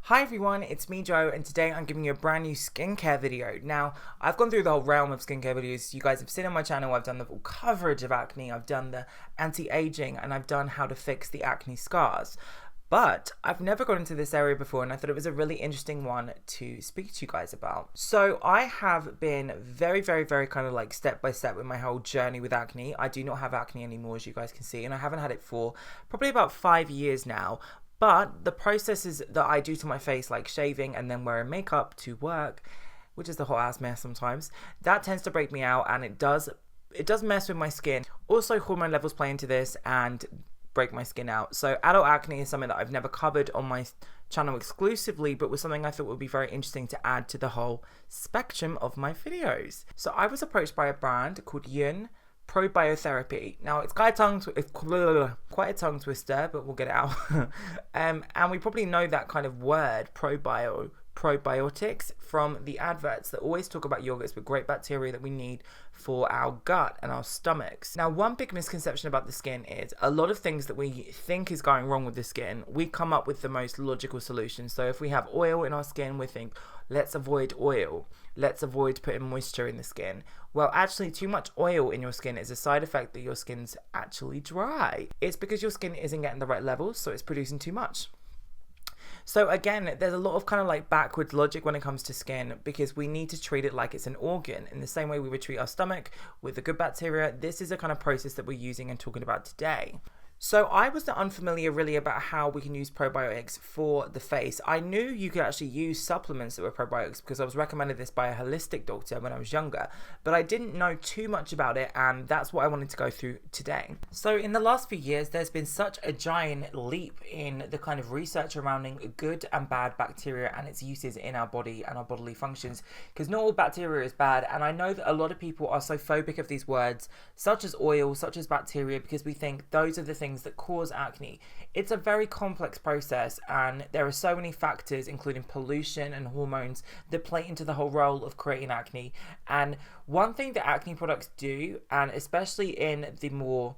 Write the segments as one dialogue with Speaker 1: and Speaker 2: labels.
Speaker 1: Hi everyone, it's me Joe, and today I'm giving you a brand new skincare video. Now, I've gone through the whole realm of skincare videos you guys have seen on my channel. I've done the full coverage of acne, I've done the anti-aging, and I've done how to fix the acne scars. But I've never gone into this area before, and I thought it was a really interesting one to speak to you guys about. So I have been very kind of like step by step with my whole journey with acne. I do not have acne anymore, as you guys can see, and I haven't had it for probably about 5 years now. But the processes that I do to my face, like shaving and then wearing makeup to work, which is the hot ass mess sometimes, that tends to break me out, and it does mess with my skin. Also, hormone levels play into this and break my skin out. So adult acne is something that I've never covered on my channel exclusively, but was something I thought would be very interesting to add to the whole spectrum of my videos. So I was approached by a brand called Yun Probiotherapy. Now it's quite a tongue twister, but we'll get it out. And we probably know that kind of word, probiotics, from the adverts that always talk about yogurts with great bacteria that we need for our gut and our stomachs. Now, one big misconception about the skin is a lot of things that we think is going wrong with the skin, we come up with the most logical solutions. So if we have oil in our skin, we think, let's avoid oil. Let's avoid putting moisture in the skin. Well, actually, too much oil in your skin is a side effect that your skin's actually dry. It's because your skin isn't getting the right levels, so it's producing too much. So again, there's a lot of kind of like backwards logic when it comes to skin, because we need to treat it like it's an organ. In the same way we would treat our stomach with the good bacteria, this is a kind of process that we're using and talking about today. So I was unfamiliar really about how we can use probiotics for the face. I knew you could actually use supplements that were probiotics because I was recommended this by a holistic doctor when I was younger, but I didn't know too much about it, and that's what I wanted to go through today. So in the last few years, there's been such a giant leap in the kind of research surrounding good and bad bacteria and its uses in our body and our bodily functions, because not all bacteria is bad, and I know that a lot of people are so phobic of these words, such as oil, such as bacteria, because we think those are the things that cause acne. It's a very complex process, and there are so many factors, including pollution and hormones, that play into the whole role of creating acne. And one thing that acne products do, and especially in the more,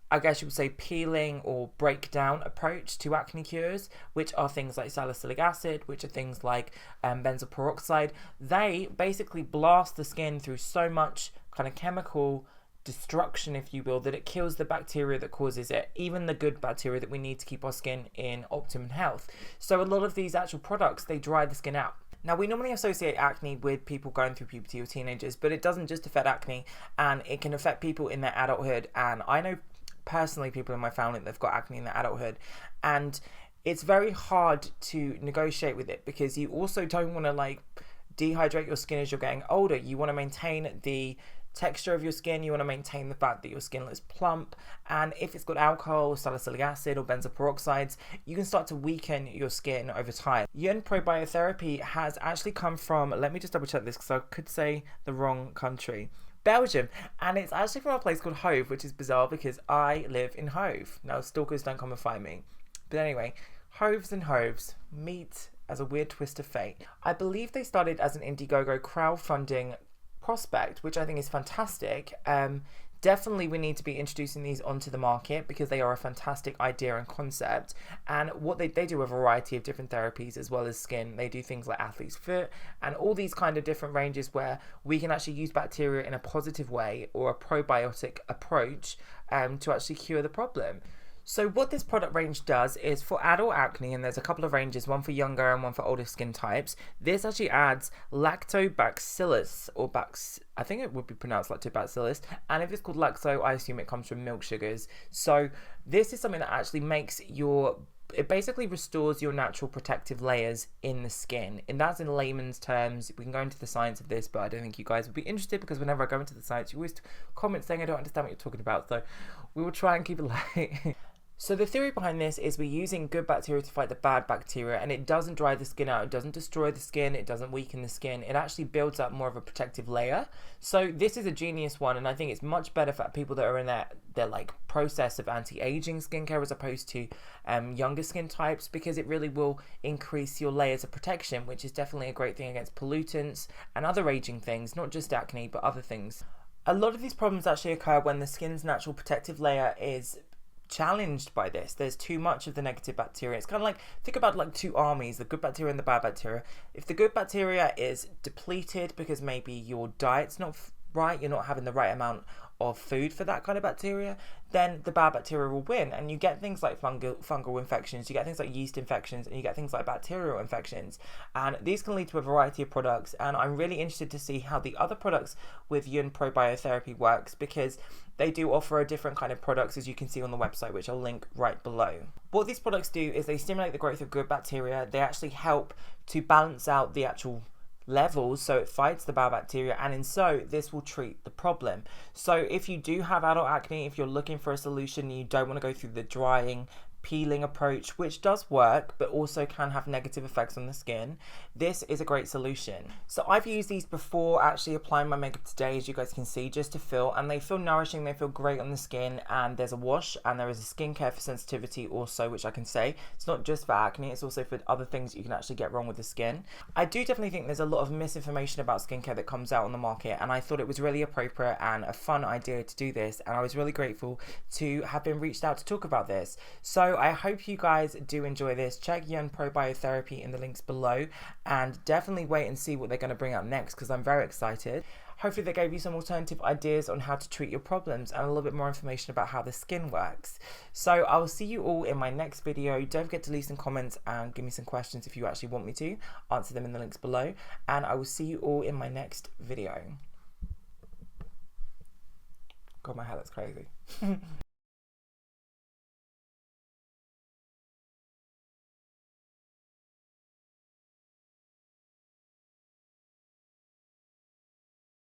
Speaker 1: I guess you would say, peeling or breakdown approach to acne cures, which are things like salicylic acid, which are things like benzoyl peroxide, they basically blast the skin through so much kind of chemical destruction, if you will, that it kills the bacteria that causes it, even the good bacteria that we need to keep our skin in optimum health. So a lot of these actual products, they dry the skin out. Now, we normally associate acne with people going through puberty or teenagers, but it doesn't just affect acne, and it can affect people in their adulthood. And I know personally people in my family that have got acne in their adulthood, and it's very hard to negotiate with it, because you also don't want to like dehydrate your skin as you're getting older. You want to maintain the texture of your skin, you want to maintain the fact that your skin looks plump, and if it's got alcohol, salicylic acid, or benzoyl peroxides, you can start to weaken your skin over time. Yun Probiotherapy has actually come from, let me just double check this because I could say the wrong country, Belgium, and it's actually from a place called Hove, which is bizarre because I live in Hove. Now, stalkers, don't come and find me. But anyway, Hoves and Hoves meet as a weird twist of fate. I believe they started as an Indiegogo crowdfunding prospect, which I think is fantastic. Definitely we need to be introducing these onto the market, because they are a fantastic idea and concept. And what they do a variety of different therapies as well as skin. They do things like athlete's foot and all these kind of different ranges where we can actually use bacteria in a positive way, or a probiotic approach, to actually cure the problem. So what this product range does is, for adult acne, and there's a couple of ranges, one for younger and one for older skin types, this actually adds lactobacillus, or I think it would be pronounced lactobacillus, and if it's called lacto, I assume it comes from milk sugars. So this is something that actually makes it basically restores your natural protective layers in the skin, and that's in layman's terms. We can go into the science of this, but I don't think you guys would be interested, because whenever I go into the science, you always comment saying I don't understand what you're talking about, so we will try and keep it light. So the theory behind this is we're using good bacteria to fight the bad bacteria, and it doesn't dry the skin out, it doesn't destroy the skin, it doesn't weaken the skin, it actually builds up more of a protective layer. So this is a genius one, and I think it's much better for people that are in their like process of anti-aging skincare, as opposed to younger skin types, because it really will increase your layers of protection, which is definitely a great thing against pollutants and other aging things, not just acne, but other things. A lot of these problems actually occur when the skin's natural protective layer is challenged by this. There's too much of the negative bacteria. It's kind of like, think about like two armies, the good bacteria and the bad bacteria. If the good bacteria is depleted because maybe your diet's not right, you're not having the right amount of food for that kind of bacteria, then the bad bacteria will win, and you get things like fungal infections, you get things like yeast infections, and you get things like bacterial infections, and these can lead to a variety of products. And I'm really interested to see how the other products with Yun Probiotherapy works, because they do offer a different kind of products, as you can see on the website, which I'll link right below. What these products do is they stimulate the growth of good bacteria. They actually help to balance out the actual levels, so it fights the bad bacteria, and in so this will treat the problem. So if you do have adult acne, if you're looking for a solution, you don't want to go through the drying, peeling approach, which does work but also can have negative effects on the skin, this is a great solution. So I've used these before actually applying my makeup today, as you guys can see, just to feel, and they feel nourishing, they feel great on the skin, and there's a wash and there is a skincare for sensitivity also, which I can say it's not just for acne, it's also for other things you can actually get wrong with the skin. I do definitely think there's a lot of misinformation about skincare that comes out on the market, and I thought it was really appropriate and a fun idea to do this, and I was really grateful to have been reached out to talk about this. So I hope you guys do enjoy this. Check Yun Probiotherapy in the links below, and definitely wait and see what they're going to bring out next, because I'm very excited. Hopefully they gave you some alternative ideas on how to treat your problems and a little bit more information about how the skin works. So I will see you all in my next video. Don't forget to leave some comments and give me some questions if you actually want me to. Answer them in the links below, and I will see you all in my next video. God, my hair looks crazy.